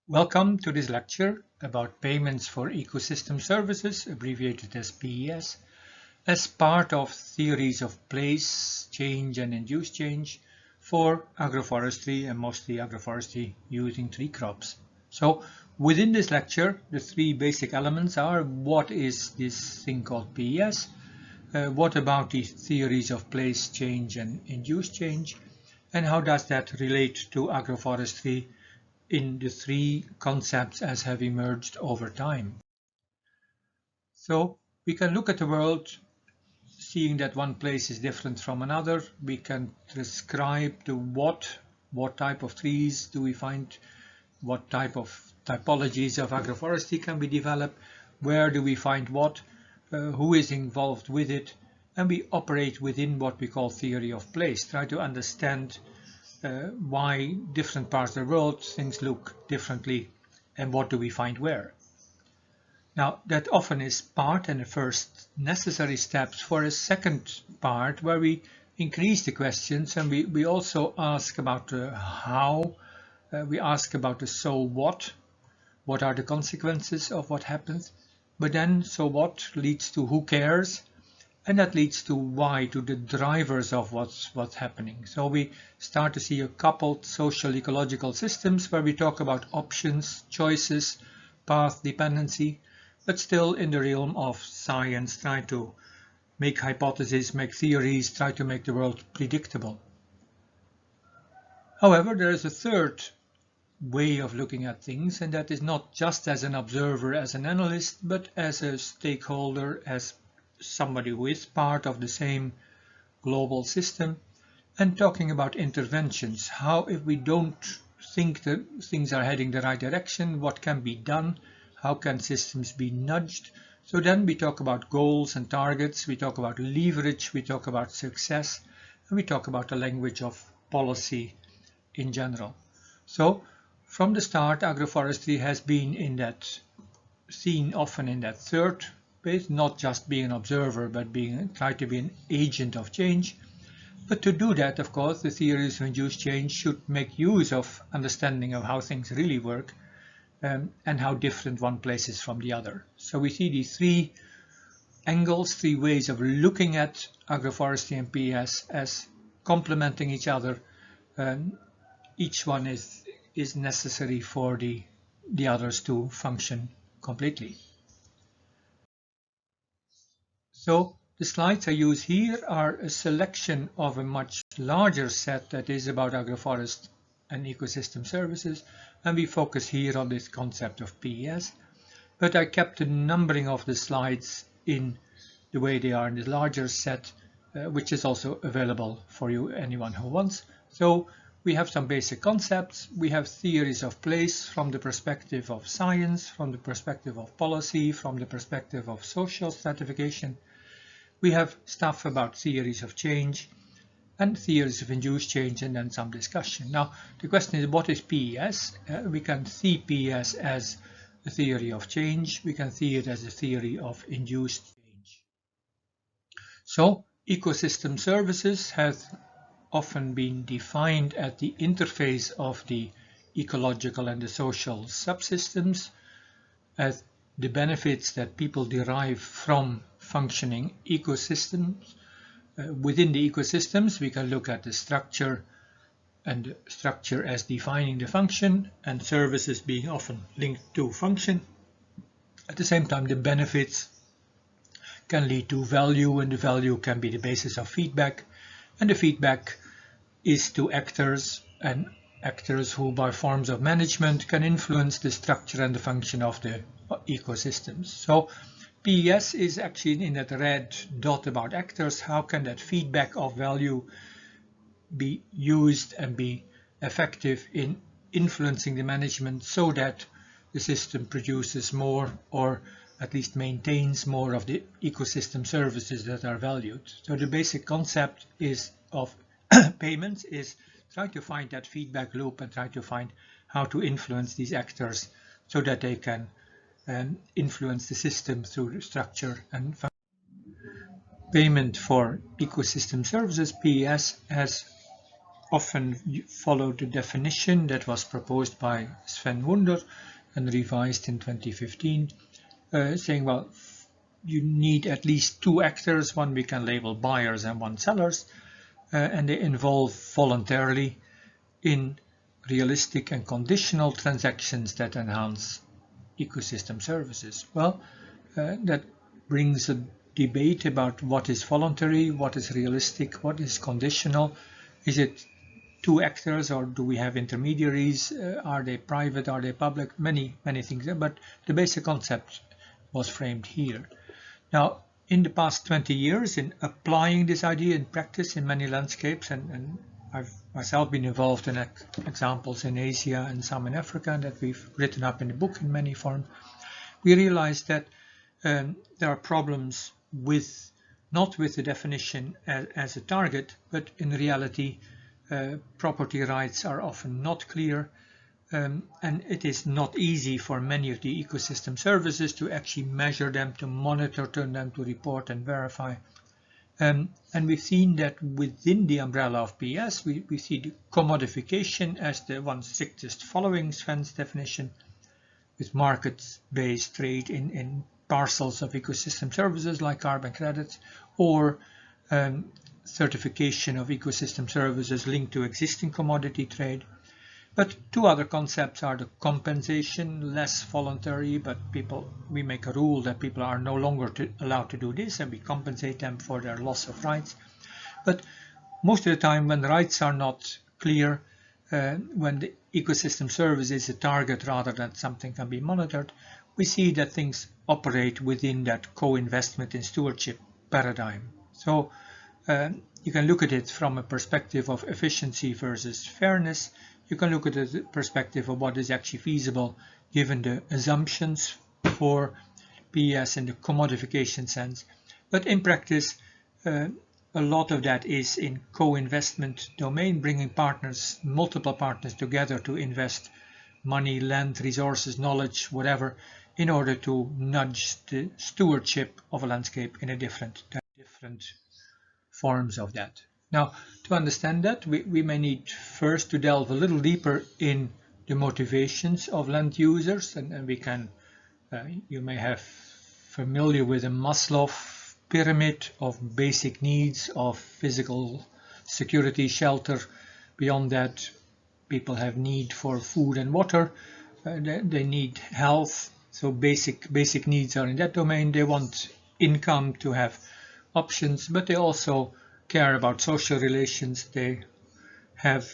Welcome to this lecture about payments for ecosystem services, abbreviated as PES, as part of theories of place change and induced change for agroforestry and mostly agroforestry using tree crops. So within this lecture, the three basic elements are: what is this thing called PES? What about the theories of place change and induced change? And how does that relate to agroforestry in the three concepts as have emerged over time? So we can look at the world seeing that one place is different from another. We can describe the what type of trees do we find, what type of typologies of agroforestry can be developed, where do we find what, who is involved with it, and we operate within what we call theory of place, try to understand why different parts of the world things look differently and what do we find where. Now that often is part and the first necessary steps for a second part where we increase the questions and we also ask about the how, we ask about the so what are the consequences of what happens, but then so what leads to who cares, and that leads to why, to the drivers of what's happening. So we start to see a coupled social ecological systems where we talk about options, choices, path dependency, but still in the realm of science, try to make hypotheses, make theories, try to make the world predictable. However, there is a third way of looking at things, and that is not just as an observer, as an analyst, but as a stakeholder, as somebody who is part of the same global system, and talking about interventions. How, if we don't think that things are heading the right direction, what can be done? How can systems be nudged? So then we talk about goals and targets, we talk about leverage, we talk about success, and we talk about the language of policy in general. So from the start, agroforestry has been in that seen often in that third base, not just being an observer, but try to be an agent of change. But to do that, of course, the theories of induced change should make use of understanding of how things really work, and how different one place is from the other. So we see these three angles, three ways of looking at agroforestry and PES as complementing each other. Each one is necessary for the others to function completely. So the slides I use here are a selection of a much larger set that is about agroforest and ecosystem services, and we focus here on this concept of PES, but I kept the numbering of the slides in the way they are in the larger set, which is also available for you, anyone who wants. So we have some basic concepts, we have theories of place from the perspective of science, from the perspective of policy, from the perspective of social stratification. We have stuff about theories of change and theories of induced change, and then some discussion. Now the question is, what is PES? We can see PES as a theory of change, we can see it as a theory of induced change. So ecosystem services have often been defined at the interface of the ecological and the social subsystems as the benefits that people derive from functioning ecosystems. Within the ecosystems, we can look at the structure, and the structure as defining the function, and services being often linked to function. At the same time, the benefits can lead to value, and the value can be the basis of feedback, and the feedback is to actors, and actors who by forms of management can influence the structure and the function of the ecosystems. So PES is actually in that red dot about actors. How can that feedback of value be used and be effective in influencing the management so that the system produces more, or at least maintains more, of the ecosystem services that are valued. So the basic concept is of payments is try to find that feedback loop and try to find how to influence these actors so that they can influence the system through the structure and function. Payment for ecosystem services, PES, has often follow the definition that was proposed by Sven Wunder and revised in 2015, saying, well, you need at least two actors, one we can label buyers and one sellers, and they involve voluntarily in realistic and conditional transactions that enhance ecosystem services. Well, that brings a debate about what is voluntary, what is realistic, what is conditional. Is it two actors or do we have intermediaries? Are they private? Are they public? Many things, but the basic concept was framed here. Now, in the past 20 years, in applying this idea in practice in many landscapes, and I've myself been involved in examples in Asia and some in Africa that we've written up in the book in many forms, we realized that there are problems with not with the definition as a target, but in reality property rights are often not clear, and it is not easy for many of the ecosystem services to actually measure them, to monitor them, to report and verify. And we've seen that within the umbrella of PES, we see the commodification as the one strictest following Sven's definition, with market-based trade in parcels of ecosystem services like carbon credits, or certification of ecosystem services linked to existing commodity trade. But two other concepts are the compensation, less voluntary, but we make a rule that people are no longer allowed to do this, and we compensate them for their loss of rights. But most of the time, when the rights are not clear, when the ecosystem service is a target rather than something can be monitored, we see that things operate within that co-investment in stewardship paradigm. So you can look at it from a perspective of efficiency versus fairness. You can look at the perspective of what is actually feasible given the assumptions for PES in the commodification sense. But in practice, a lot of that is in co-investment domain, bringing partners, multiple partners together to invest money, land, resources, knowledge, whatever, in order to nudge the stewardship of a landscape in a different forms of that. Now, to understand that, we may need first to delve a little deeper in the motivations of land users, and we can, you may have familiar with a Maslow pyramid of basic needs of physical security, shelter. Beyond that, people have need for food and water. They need health. So basic needs are in that domain. They want income to have options, but they also care about social relations. They have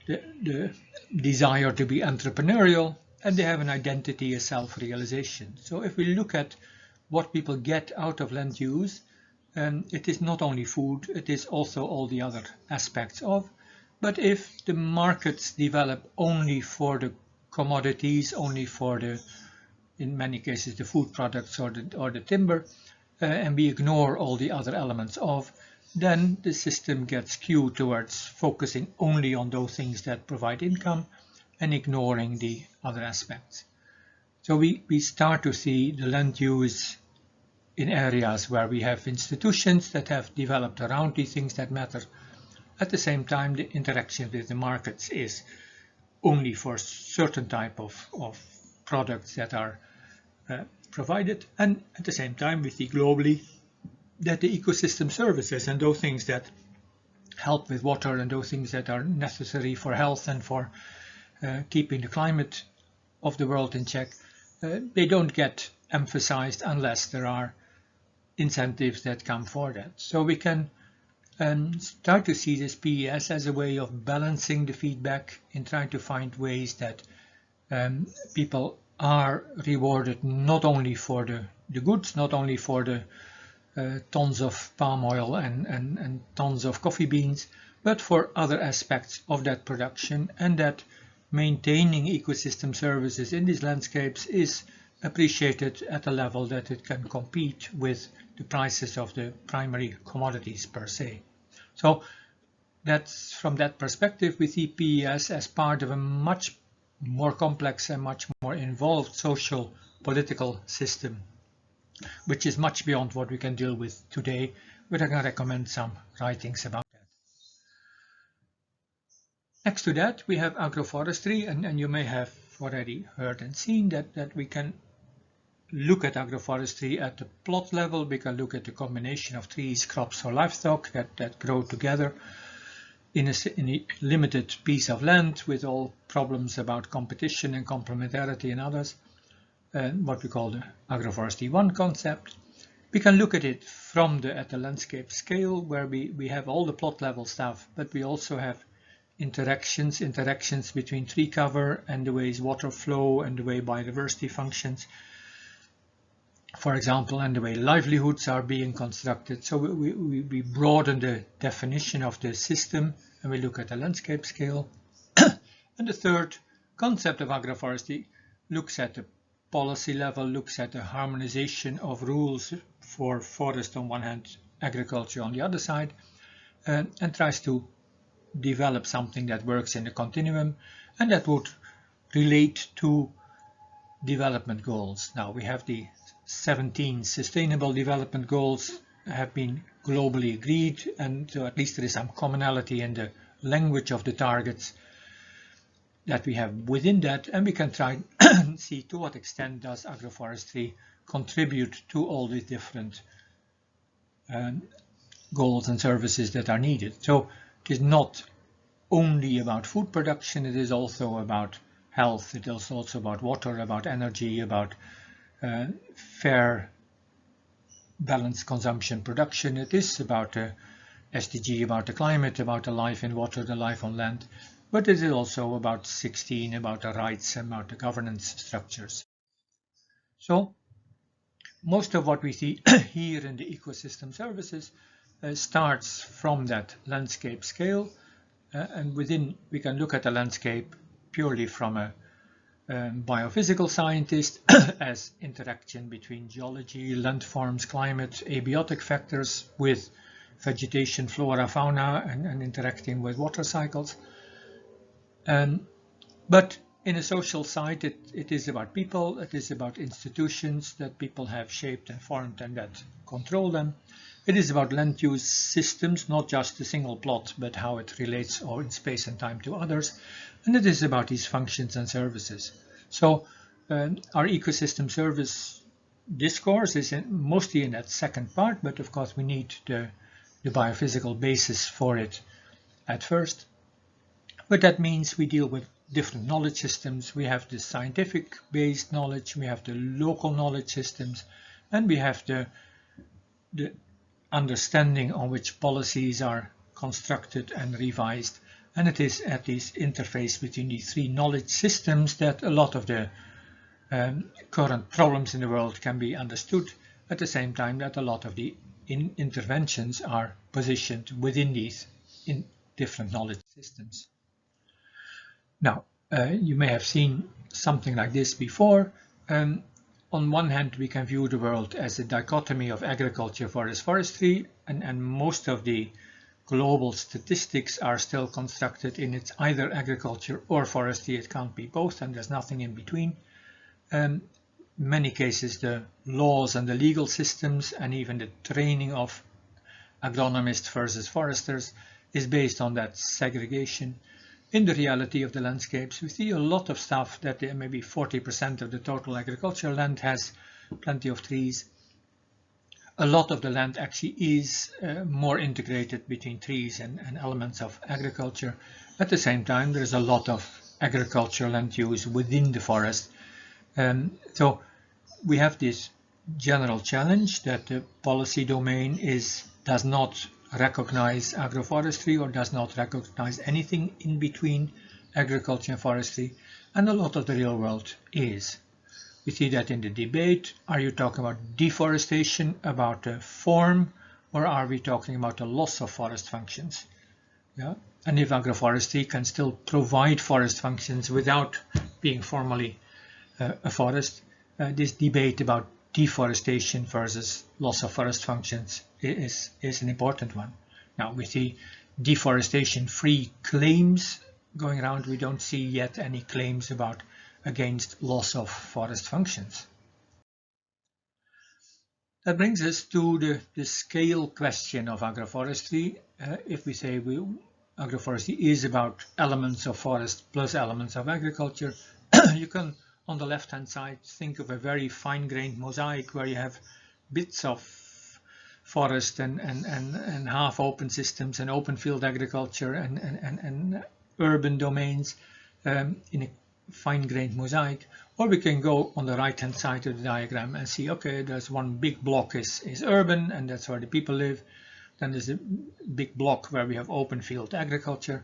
the desire to be entrepreneurial, and they have an identity, a self-realization. So if we look at what people get out of land use, it is not only food, it is also all the other aspects of. But if the markets develop only for the commodities, only for the, in many cases, the food products or the timber, and we ignore all the other elements of, then the system gets skewed towards focusing only on those things that provide income and ignoring the other aspects. So we start to see the land use in areas where we have institutions that have developed around these things that matter. At the same time, the interaction with the markets is only for certain type of products that are provided, and at the same time we see globally that the ecosystem services and those things that help with water and those things that are necessary for health and for keeping the climate of the world in check, they don't get emphasized unless there are incentives that come for that. So we can start to see this PES as a way of balancing the feedback in trying to find ways that people are rewarded not only for the goods, not only for the tons of palm oil and tons of coffee beans, but for other aspects of that production, and that maintaining ecosystem services in these landscapes is appreciated at a level that it can compete with the prices of the primary commodities per se. So that's from that perspective we see PES as part of a much more complex and much more involved social political system, which is much beyond what we can deal with today, but I can recommend some writings about that. to that, we have agroforestry, and you may have already heard and seen that we can look at agroforestry at the plot level. We can look at the combination of trees, crops, or livestock that grow together in a limited piece of land with all problems about competition and complementarity and others, what we call the agroforestry 1 concept. We can look at it from at the landscape scale, where we have all the plot level stuff, but we also have interactions between tree cover and the ways water flow and the way biodiversity functions, for example, and the way livelihoods are being constructed. So we broaden the definition of the system and we look at the landscape scale. And the third concept of agroforestry looks at the policy level, looks at the harmonization of rules for forest on one hand, agriculture on the other side, and tries to develop something that works in the continuum and that would relate to development goals. Now we have the 17 sustainable development goals have been globally agreed, and at least there is some commonality in the language of the targets that we have within that, and we can try and see to what extent does agroforestry contribute to all these different goals and services that are needed. So it is not only about food production, it is also about health, it is also about water, about energy, about fair balanced consumption production. It is about SDG, about the climate, about the life in water, the life on land, but it is also about 16, about the rights, about the governance structures. So most of what we see here in the ecosystem services starts from that landscape scale, and within we can look at the landscape purely from a biophysical scientist as interaction between geology, landforms, climate, abiotic factors with vegetation, flora, fauna, and interacting with water cycles. But in a social side, it is about people, it is about institutions that people have shaped and formed and that control them. It is about land use systems, not just a single plot, but how it relates or in space and time to others. And it is about these functions and services. So our ecosystem service discourse is mostly in that second part, but of course we need the biophysical basis for it at first. But that means we deal with different knowledge systems. We have the scientific based knowledge, we have the local knowledge systems, and we have the understanding on which policies are constructed and revised. And it is at this interface between these three knowledge systems that a lot of the current problems in the world can be understood, at the same time that a lot of the interventions are positioned within these different knowledge systems. Now, you may have seen something like this before. On one hand, we can view the world as a dichotomy of agriculture versus forestry, and most of the global statistics are still constructed in it's either agriculture or forestry. It can't be both, and there's nothing in between. Many cases, the laws and the legal systems and even the training of agronomists versus foresters is based on that segregation. In the reality of the landscapes, we see a lot of stuff that maybe 40% of the total agricultural land has plenty of trees. A lot of the land actually is more integrated between trees and elements of agriculture. At the same time, there's a lot of agricultural land use within the forest. So we have this general challenge that the policy domain does not recognize agroforestry or does not recognize anything in between agriculture and forestry, and a lot of the real world is. We see that in the debate. Are you talking about deforestation, about the form, or are we talking about the loss of forest functions? Yeah? And if agroforestry can still provide forest functions without being formally a forest, this debate about deforestation versus loss of forest functions is an important one. Now we see deforestation-free claims going around. We don't see yet any claims against loss of forest functions. That brings us to the scale question of agroforestry. If we say agroforestry is about elements of forest plus elements of agriculture. You can, on the left-hand side, think of a very fine-grained mosaic where you have bits of forest and half-open systems and open field agriculture and urban domains in a fine-grained mosaic. Or we can go on the right-hand side of the diagram and see, okay, there's one big block is urban, and that's where the people live. Then there's a big block where we have open field agriculture.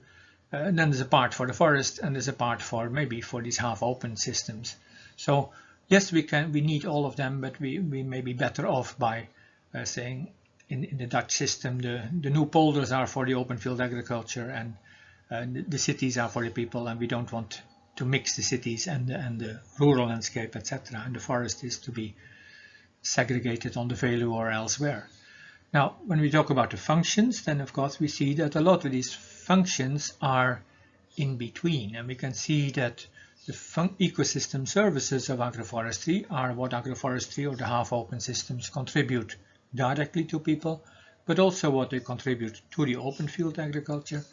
And then there's a part for the forest, and there's a part for maybe for these half-open systems. So yes, we need all of them, but we may be better off by saying in the Dutch system the new polders are for the open field agriculture, and the cities are for the people, and we don't want to mix the cities and the rural landscape, etc. And the forest is to be segregated on the Veluwe or elsewhere. Now, when we talk about the functions, then of course we see that a lot of these functions are in between, and we can see that the ecosystem services of agroforestry are what agroforestry or the half-open systems contribute directly to people, but also what they contribute to the open field agriculture.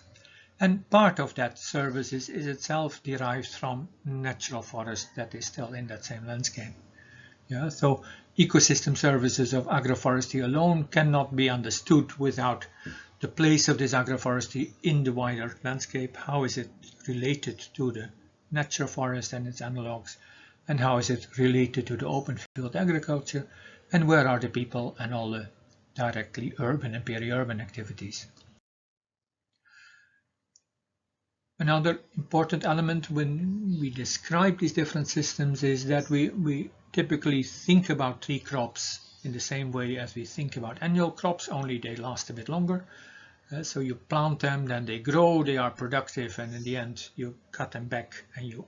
And part of that service is itself derived from natural forest that is still in that same landscape. Yeah, so ecosystem services of agroforestry alone cannot be understood without the place of this agroforestry in the wider landscape. How is it related to the natural forest and its analogs, and how is it related to the open field agriculture, and where are the people and all the directly urban and peri-urban activities. Another important element when we describe these different systems is that we typically think about tree crops in the same way as we think about annual crops, only they last a bit longer. So you plant them, then they grow, they are productive, and in the end you cut them back and you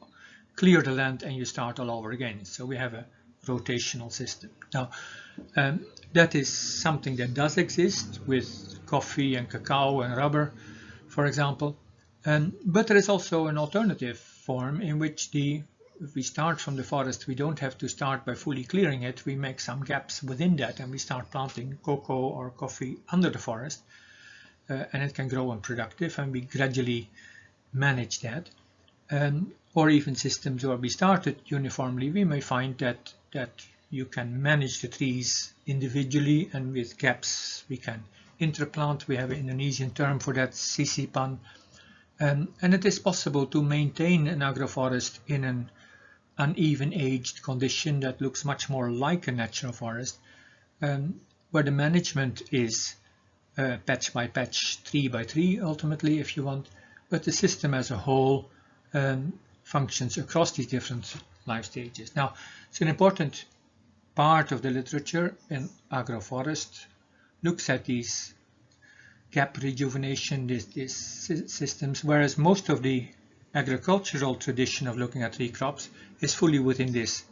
clear the land and you start all over again. So we have a rotational system. Now that is something that does exist with coffee and cacao and rubber, for example. But there is also an alternative form in which if we start from the forest, we don't have to start by fully clearing it. We make some gaps within that and we start planting cocoa or coffee under the forest, and it can grow unproductive, and we gradually manage that. Or even systems where we started uniformly, we may find that you can manage the trees individually, and with gaps we can interplant. We have an Indonesian term for that, sisipan. And it is possible to maintain an agroforest in an uneven aged condition that looks much more like a natural forest, where the management is patch by patch, tree by tree, ultimately, if you want, but the system as a whole functions across these different life stages. Now, it's an important part of the literature in agroforest looks at these gap rejuvenation, these systems, whereas most of the agricultural tradition of looking at tree crops is fully within these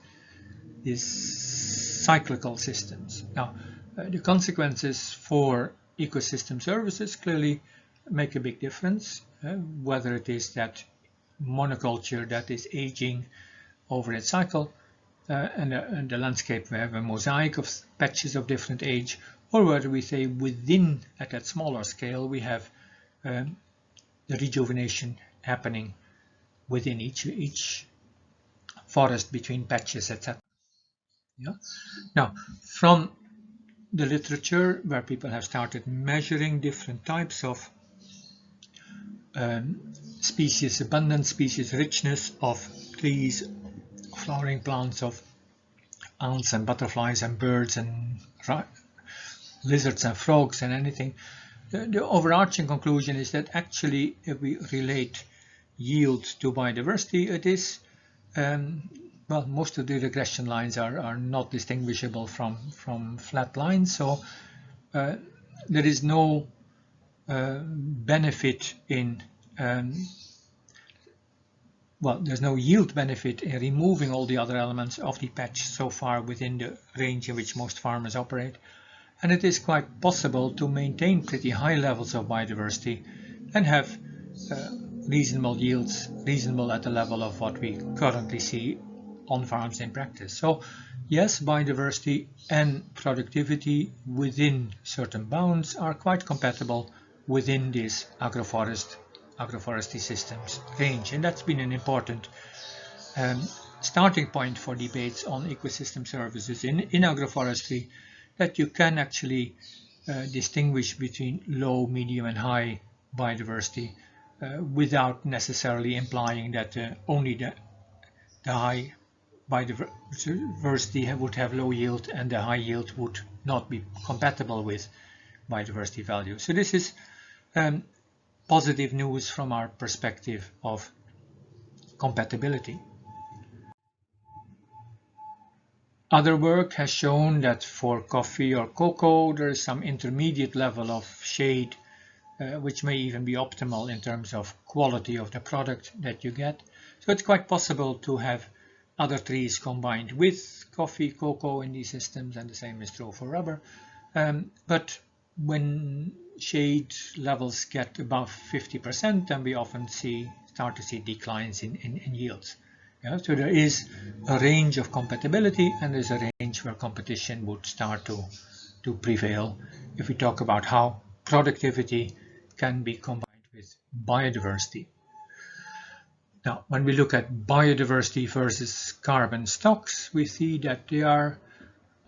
cyclical systems. Now, the consequences for ecosystem services clearly make a big difference, whether it is that monoculture that is aging over its cycle, and the landscape we have a mosaic of patches of different age, or whether we say within, at that smaller scale, we have the rejuvenation happening within each forest between patches, etc. Yeah? Now, from the literature where people have started measuring different types of species abundance, species richness of trees, flowering plants, of ants and butterflies and birds and lizards and frogs and anything, the overarching conclusion is that actually if we relate yield to biodiversity, it is well, most of the regression lines are not distinguishable from flat lines, so there is no benefit in well, there's no yield benefit in removing all the other elements of the patch so far within the range in which most farmers operate. And it is quite possible to maintain pretty high levels of biodiversity and have reasonable yields, reasonable at the level of what we currently see on farms in practice. So yes, biodiversity and productivity within certain bounds are quite compatible within this agroforest agroforestry systems range. And that's been an important starting point for debates on ecosystem services in agroforestry, that you can actually distinguish between low, medium and high biodiversity without necessarily implying that only the high biodiversity would have low yield and the high yield would not be compatible with biodiversity value. So this is positive news from our perspective of compatibility. Other work has shown that for coffee or cocoa there is some intermediate level of shade which may even be optimal in terms of quality of the product that you get. So it's quite possible to have other trees combined with coffee, cocoa in these systems, and the same is true for rubber. But when shade levels get above 50%, then we often start to see declines in yields. Yeah, so there is a range of compatibility, and there's a range where competition would start to prevail if we talk about how productivity can be combined with biodiversity. Now, when we look at biodiversity versus carbon stocks, we see that they are,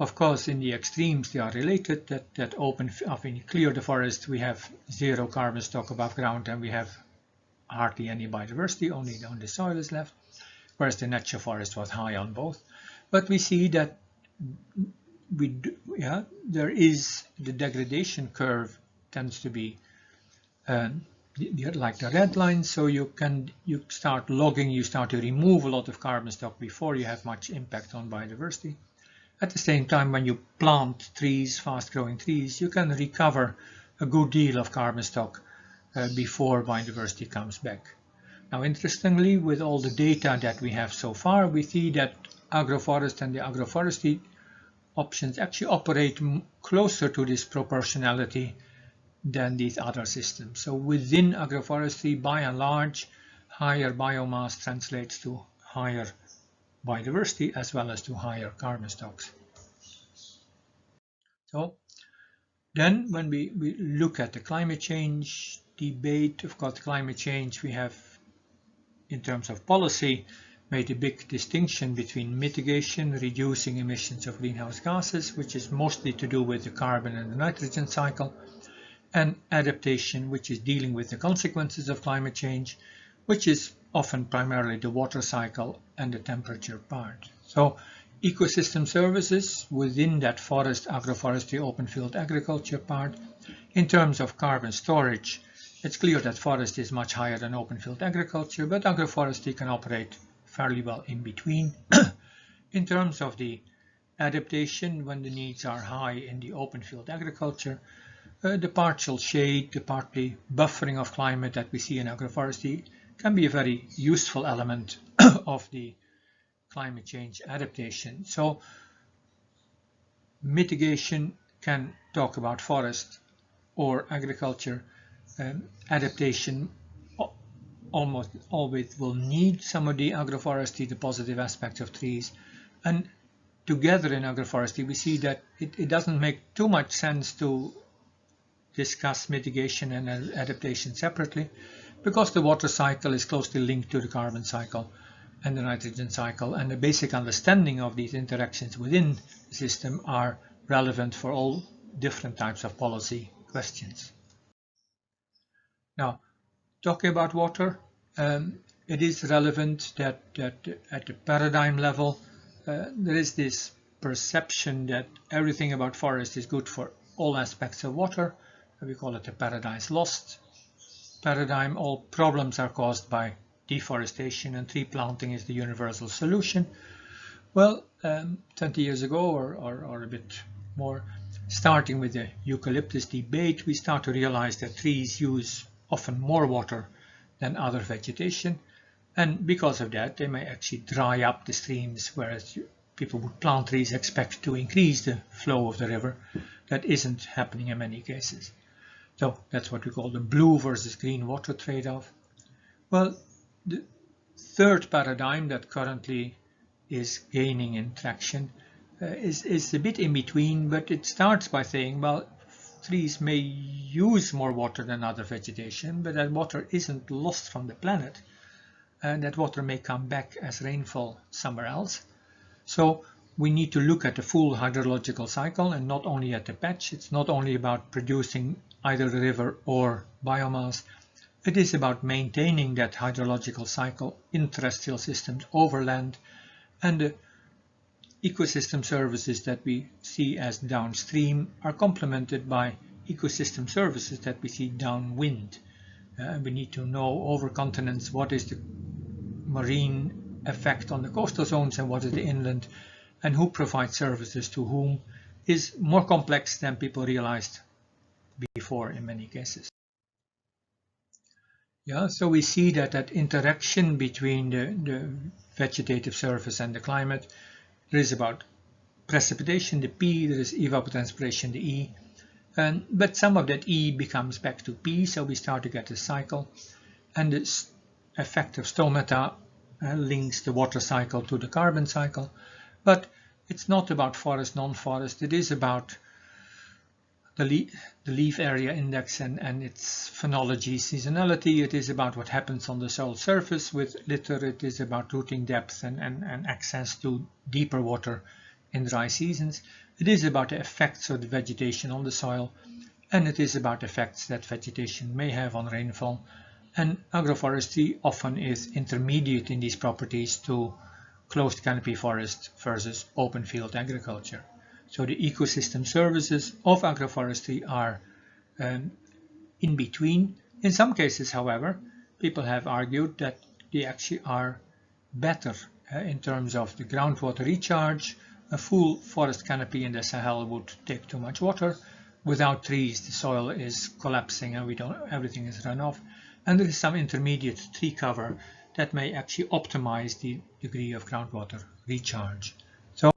of course, in the extremes, they are related. That when you clear the forest, we have zero carbon stock above ground, and we have hardly any biodiversity, only the soil is left, whereas the nature forest was high on both. But we see that there is the degradation curve tends to be like the red line, so you start logging, you start to remove a lot of carbon stock before you have much impact on biodiversity. At the same time, when you plant trees, fast-growing trees, you can recover a good deal of carbon stock before biodiversity comes back. Now, interestingly, with all the data that we have so far, we see that agroforest and the agroforestry options actually operate closer to this proportionality than these other systems. So within agroforestry, by and large, higher biomass translates to higher biodiversity as well as to higher carbon stocks. So then when we look at the climate change debate, of course, climate change, we have, in terms of policy, made a big distinction between mitigation, reducing emissions of greenhouse gases, which is mostly to do with the carbon and the nitrogen cycle, and adaptation, which is dealing with the consequences of climate change, which is often primarily the water cycle and the temperature part. So ecosystem services within that forest, agroforestry, open field agriculture part. In terms of carbon storage, it's clear that forest is much higher than open field agriculture, but agroforestry can operate fairly well in between. In terms of the adaptation, when the needs are high in the open field agriculture, the partial shade, the partly buffering of climate that we see in agroforestry can be a very useful element of the climate change adaptation. So mitigation can talk about forest or agriculture. Adaptation almost always will need some of the agroforestry, the positive aspects of trees. And together in agroforestry, we see that it doesn't make too much sense to discuss mitigation and adaptation separately, because the water cycle is closely linked to the carbon cycle and the nitrogen cycle, and the basic understanding of these interactions within the system are relevant for all different types of policy questions. Now, talking about water, it is relevant that at the paradigm level, there is this perception that everything about forest is good for all aspects of water. We call it the paradise lost paradigm. All problems are caused by deforestation, and tree planting is the universal solution. Well, 20 years ago or a bit more, starting with the eucalyptus debate, we start to realize that trees use often more water than other vegetation, and because of that they may actually dry up the streams, whereas people would plant trees expect to increase the flow of the river. That isn't happening in many cases. So that's what we call the blue versus green water trade-off. Well, the third paradigm that currently is gaining in traction is a bit in between, but it starts by saying, well, trees may use more water than other vegetation, but that water isn't lost from the planet, and that water may come back as rainfall somewhere else. So we need to look at the full hydrological cycle and not only at the patch. It's not only about producing either the river or biomass. It is about maintaining that hydrological cycle in terrestrial systems over land, and the ecosystem services that we see as downstream are complemented by ecosystem services that we see downwind. We need to know over continents what is the marine effect on the coastal zones and what is the inland, and who provides services to whom is more complex than people realized before in many cases. Yeah, so we see that interaction between the vegetative surface and the climate. There is about precipitation, the P, there is evapotranspiration, the E, but some of that E becomes back to P, so we start to get a cycle, and the effect of stomata links the water cycle to the carbon cycle. But it's not about forest, non-forest, it is about the leaf area index and its phenology, seasonality. It is about what happens on the soil surface with litter. It is about rooting depth and access to deeper water in dry seasons. It is about the effects of the vegetation on the soil, and it is about effects that vegetation may have on rainfall. And agroforestry often is intermediate in these properties to closed canopy forest versus open field agriculture. So the ecosystem services of agroforestry are in between. In some cases, however, people have argued that they actually are better in terms of the groundwater recharge. A full forest canopy in the Sahel would take too much water. Without trees, the soil is collapsing and everything is run off. And there is some intermediate tree cover that may actually optimize the degree of groundwater recharge. So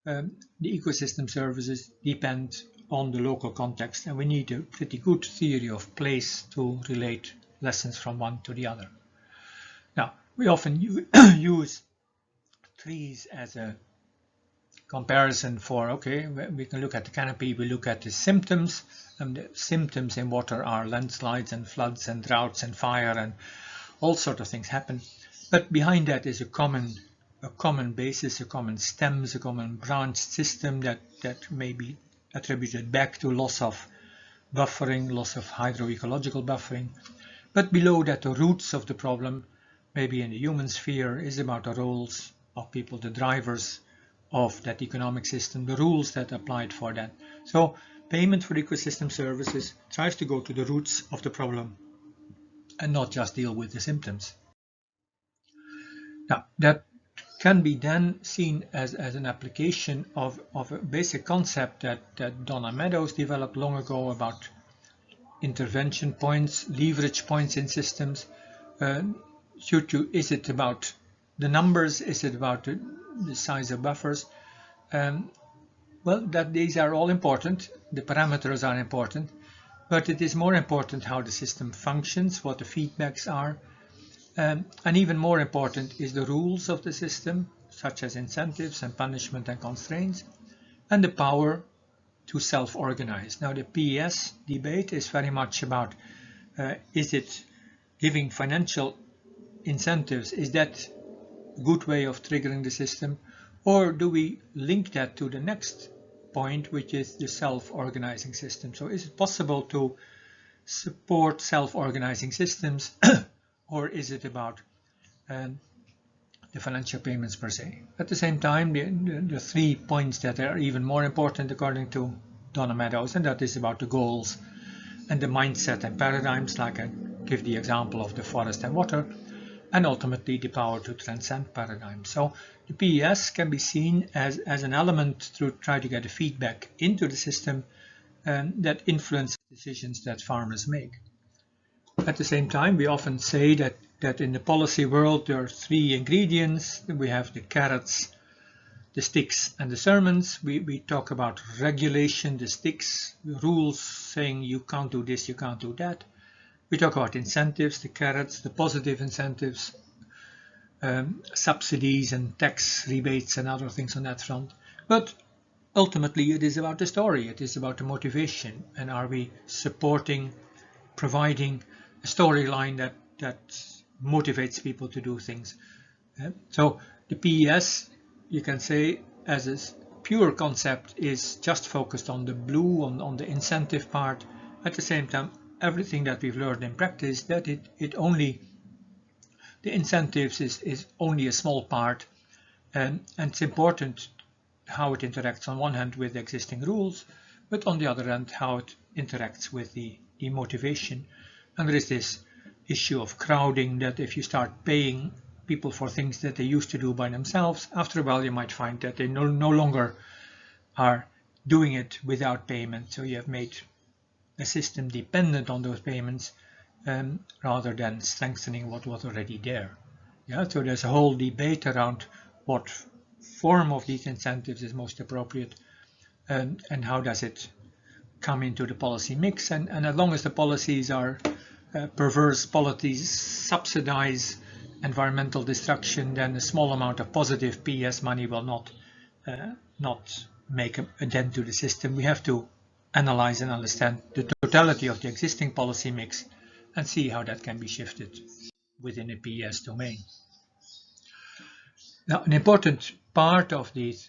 the ecosystem services depend on the local context, and we need a pretty good theory of place to relate lessons from one to the other. Now, we often use trees as a comparison for, okay, we can look at the canopy, we look at the symptoms, and the symptoms in water are landslides and floods and droughts and fire and all sorts of things happen. But behind that is a common basis, a common stems, a common branch system that may be attributed back to loss of buffering, loss of hydroecological buffering. But below that, the roots of the problem, maybe in the human sphere, is about the roles of people, the drivers of that economic system, the rules that applied for that. So payment for ecosystem services tries to go to the roots of the problem and not just deal with the symptoms. Now, that can be then seen as an application of a basic concept that Donna Meadows developed long ago about intervention points, leverage points in systems. Is it about the numbers? Is it about the size of buffers? Well, these are all important. The parameters are important, but it is more important how the system functions, what the feedbacks are. And even more important is the rules of the system, such as incentives and punishment and constraints, and the power to self-organize. Now, the PES debate is very much about, is it giving financial incentives? Is that a good way of triggering the system? Or do we link that to the next point, which is the self-organizing system? So is it possible to support self-organizing systems, or is it about the financial payments per se? At the same time, the 3 points that are even more important according to Donna Meadows, and that is about the goals and the mindset and paradigms, like I give the example of the forest and water, and ultimately the power to transcend paradigms. So the PES can be seen as an element to try to get a feedback into the system that influences decisions that farmers make. At the same time, we often say that in the policy world there are 3 ingredients. We have the carrots, the sticks, and the sermons. We talk about regulation, the sticks, the rules saying you can't do this, you can't do that. We talk about incentives, the carrots, the positive incentives, subsidies and tax rebates and other things on that front. But ultimately it is about the story, it is about the motivation, and are we supporting, providing a storyline that motivates people to do things. So the PES, you can say, as a pure concept, is just focused on the blue, on the incentive part. At the same time, everything that we've learned in practice, that the incentives is only a small part, and it's important how it interacts on one hand with existing rules, but on the other hand how it interacts with the motivation. And there is this issue of crowding, that if you start paying people for things that they used to do by themselves, after a while you might find that they no longer are doing it without payment. So you have made a system dependent on those payments rather than strengthening what was already there. Yeah, so there's a whole debate around what form of these incentives is most appropriate, and how does it come into the policy mix. And as long as the policies are perverse policies, subsidize environmental destruction, then a small amount of positive PS money will not make a dent to the system. We have to analyze and understand the totality of the existing policy mix and see how that can be shifted within a PS domain. Now, an important part of this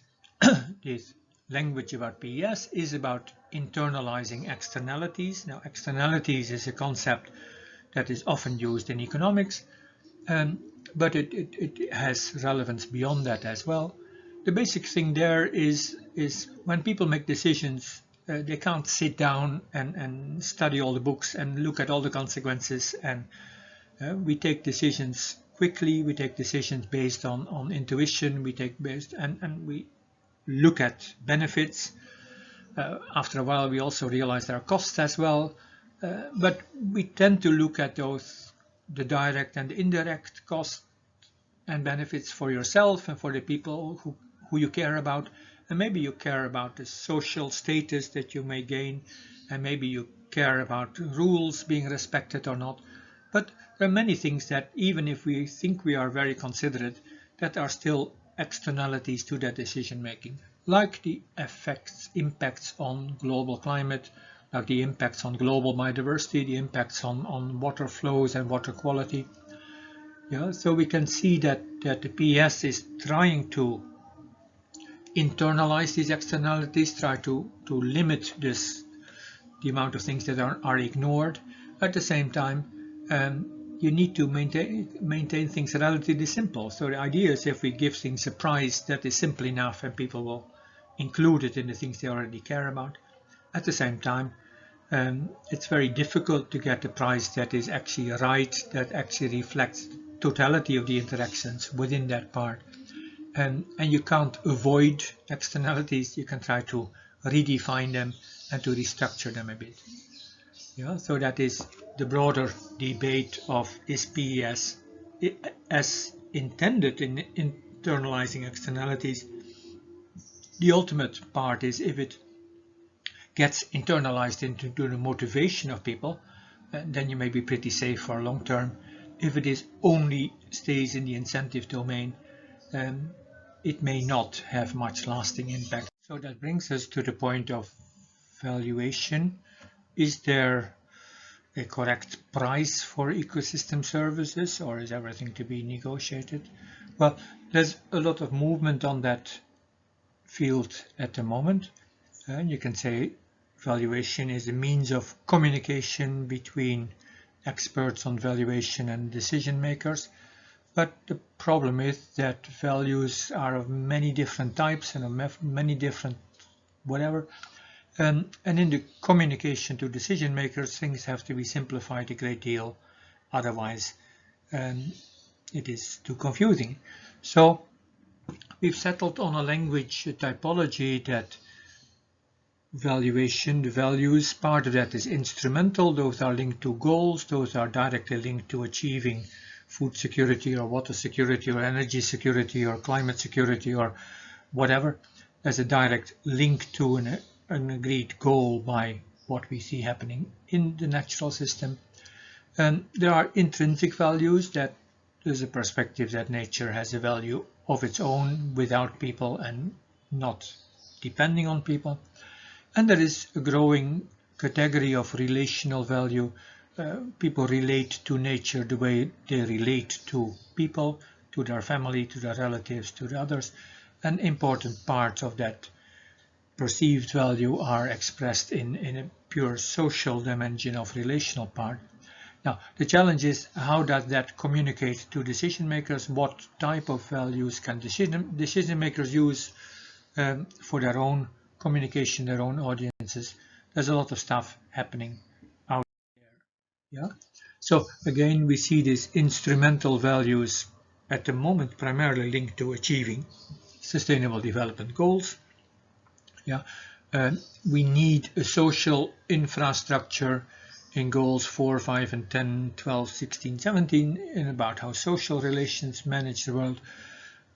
language about PES is about internalizing externalities. Now, externalities is a concept that is often used in economics, but it has relevance beyond that as well. The basic thing there is when people make decisions, they can't sit down and study all the books and look at all the consequences, and we take decisions quickly, we take decisions based on intuition, and we look at benefits. After a while we also realize there are costs as well, but we tend to look at the direct and the indirect costs and benefits for yourself and for the people who you care about. And maybe you care about the social status that you may gain, and maybe you care about rules being respected or not. But there are many things that, even if we think we are very considerate, that are still externalities to that decision making, like the impacts on global climate, like the impacts on global biodiversity, the impacts on water flows and water quality. Yeah, so we can see that the PS is trying to internalize these externalities, try to limit the amount of things that are ignored. At the same time, you need to maintain things relatively simple. So the idea is, if we give things a price that is simple enough and people will include it in the things they already care about. At the same time, it's very difficult to get a price that is actually right, that actually reflects the totality of the interactions within that part. And you can't avoid externalities. You can try to redefine them and to restructure them a bit. Yeah, so that is the broader debate of, is PES as intended in internalizing externalities. The ultimate part is, if it gets internalized into the motivation of people, then you may be pretty safe for long term. If it is only stays in the incentive domain, it may not have much lasting impact. So that brings us to the point of valuation. Is there a correct price for ecosystem services, or is everything to be negotiated? Well, there's a lot of movement on that field at the moment. You can say valuation is a means of communication between experts on valuation and decision makers. But the problem is that values are of many different types and of many different whatever. And in the communication to decision makers, things have to be simplified a great deal. Otherwise, it is too confusing. So we've settled on a language typology that valuation, the values, part of that is instrumental. Those are linked to goals. Those are directly linked to achieving food security or water security or energy security or climate security or whatever. There's a direct link to an agreed goal by what we see happening in the natural system. And there are intrinsic values, that there's a perspective that nature has a value of its own without people and not depending on people. And there is a growing category of relational value. People relate to nature the way they relate to people, to their family, to their relatives, to the others. And important parts of that perceived value are expressed in a pure social dimension of relational part. Now, the challenge is, how does that communicate to decision makers? What type of values can decision makers use for their own communication, their own audiences? There's a lot of stuff happening out there. Yeah. So again, we see these instrumental values at the moment primarily linked to achieving Sustainable Development Goals. Yeah. We need a social infrastructure in goals 4, 5, and 10, 12, 16, 17, and about how social relations manage the world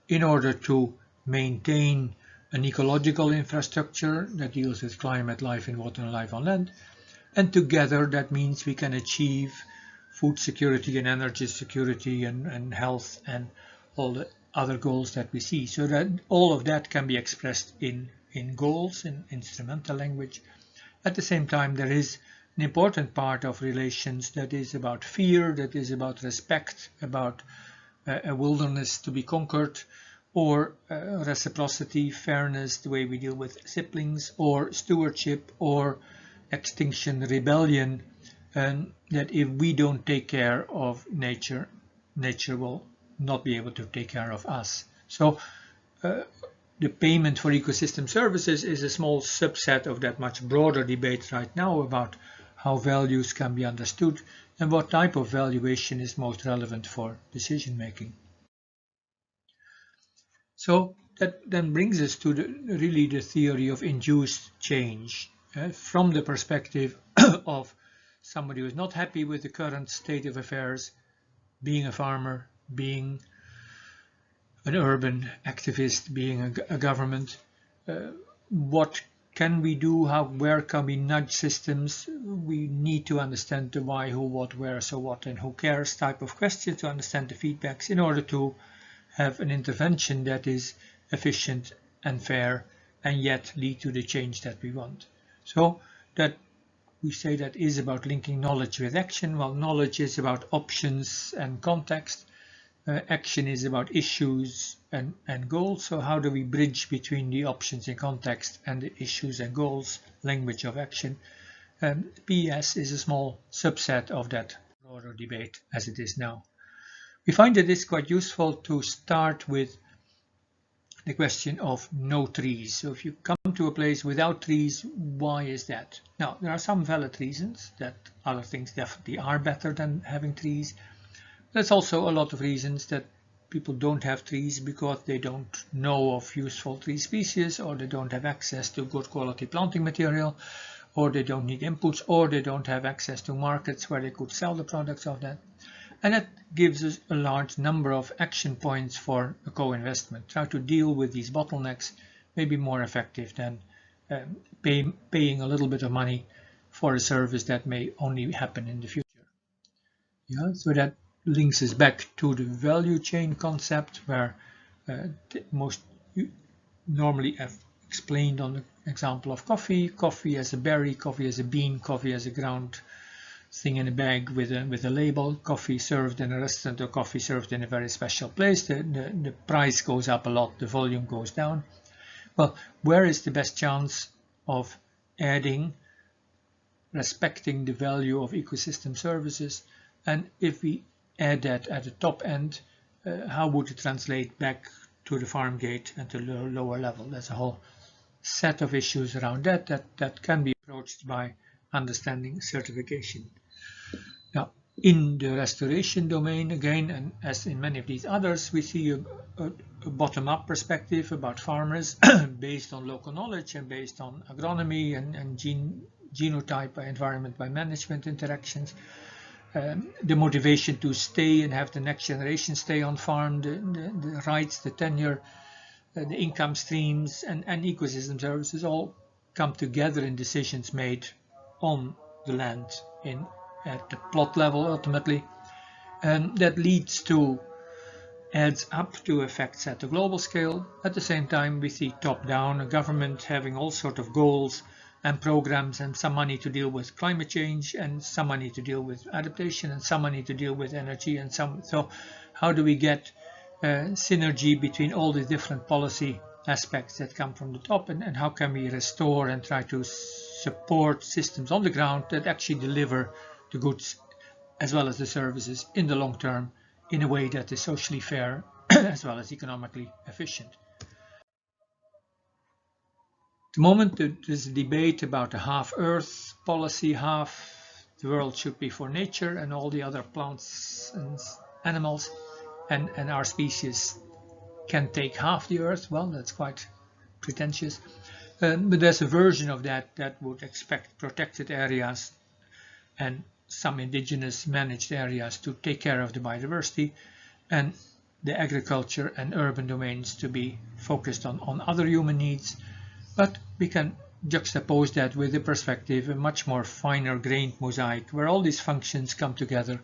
in order to maintain an ecological infrastructure that deals with climate, life in water, and life on land. And together that means we can achieve food security and energy security and health and all the other goals that we see. So that all of that can be expressed in goals, in instrumental language. At the same time, there is an important part of relations that is about fear, that is about respect, about a wilderness to be conquered, or reciprocity, fairness, the way we deal with siblings, or stewardship, or extinction, rebellion, and that if we don't take care of nature, nature will not be able to take care of us. So the payment for ecosystem services is a small subset of that much broader debate right now about how values can be understood and what type of valuation is most relevant for decision making. So that then brings us to really the theory of induced change from the perspective of somebody who is not happy with the current state of affairs, being a farmer, being an urban activist, being a government. What can we do? Where can we nudge systems? We need to understand the why, who, what, where, so what, and who cares type of question to understand the feedbacks in order to have an intervention that is efficient and fair and yet lead to the change that we want. So that we say that is about linking knowledge with action. Well, knowledge is about options and context. Action is about issues and goals. So how do we bridge between the options and context and the issues and goals, language of action? PES is a small subset of that broader debate as it is now. We find that it's quite useful to start with the question of no trees. So if you come to a place without trees, why is that? Now, there are some valid reasons that other things definitely are better than having trees. There's also a lot of reasons that people don't have trees because they don't know of useful tree species, or they don't have access to good quality planting material, or they don't need inputs, or they don't have access to markets where they could sell the products of that. And that gives us a large number of action points for a co-investment. Try to deal with these bottlenecks may be more effective than paying a little bit of money for a service that may only happen in the future. Yeah, so that links us back to the value chain concept, where most normally I've explained on the example of coffee. Coffee as a berry, coffee as a bean, coffee as a ground thing in a bag with a label. Coffee served in a restaurant or coffee served in a very special place. The price goes up a lot, the volume goes down. Well, where is the best chance of adding, respecting the value of ecosystem services? And if we add that at the top end, how would it translate back to the farm gate and to the lower level? There's a whole set of issues around that can be approached by understanding certification. Now, in the restoration domain, again, and as in many of these others, we see a bottom-up perspective about farmers based on local knowledge and based on agronomy and genotype by environment by management interactions. The motivation to stay and have the next generation stay on farm, the rights, the tenure, the income streams, and ecosystem services all come together in decisions made on the land at the plot level ultimately, and that leads to adds up to effects at the global scale. At the same time, we see top-down, a government having all sorts of goals and programs, and some money to deal with climate change, and some money to deal with adaptation, and some money to deal with energy, and some. So how do we get synergy between all the different policy aspects that come from the top, and how can we restore and try to support systems on the ground that actually deliver the goods as well as the services in the long term in a way that is socially fair as well as economically efficient. At the moment there's a debate about a half Earth policy, half the world should be for nature and all the other plants and animals, and our species can take half the Earth. Well, that's quite pretentious. But there's a version of that that would expect protected areas and some indigenous managed areas to take care of the biodiversity, and the agriculture and urban domains to be focused on other human needs. But we can juxtapose that with the perspective, a much more finer grained mosaic, where all these functions come together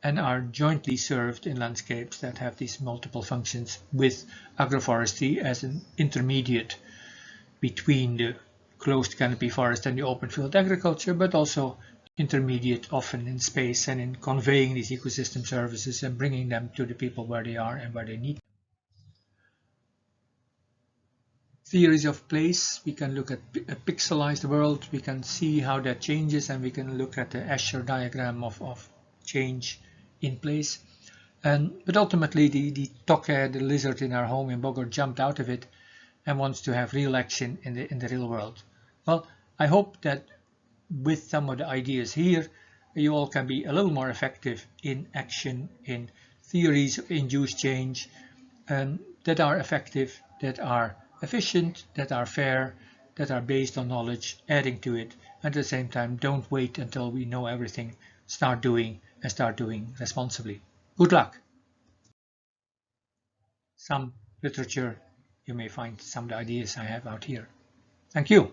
and are jointly served in landscapes that have these multiple functions, with agroforestry as an intermediate between the closed canopy forest and the open field agriculture, but also intermediate often in space and in conveying these ecosystem services and bringing them to the people where they are and where they need them. Theories of place, we can look at a pixelized world, we can see how that changes, and we can look at the Escher diagram of change in place. But ultimately the tokay, the lizard in our home in Bogor, jumped out of it and wants to have real action in the real world. Well, I hope that with some of the ideas here, you all can be a little more effective in action, in theories of induced change that are effective, that are efficient, that are fair, that are based on knowledge, adding to it. At the same time, don't wait until we know everything. Start doing, and start doing responsibly. Good luck. Some literature, you may find some of the ideas I have out here. Thank you.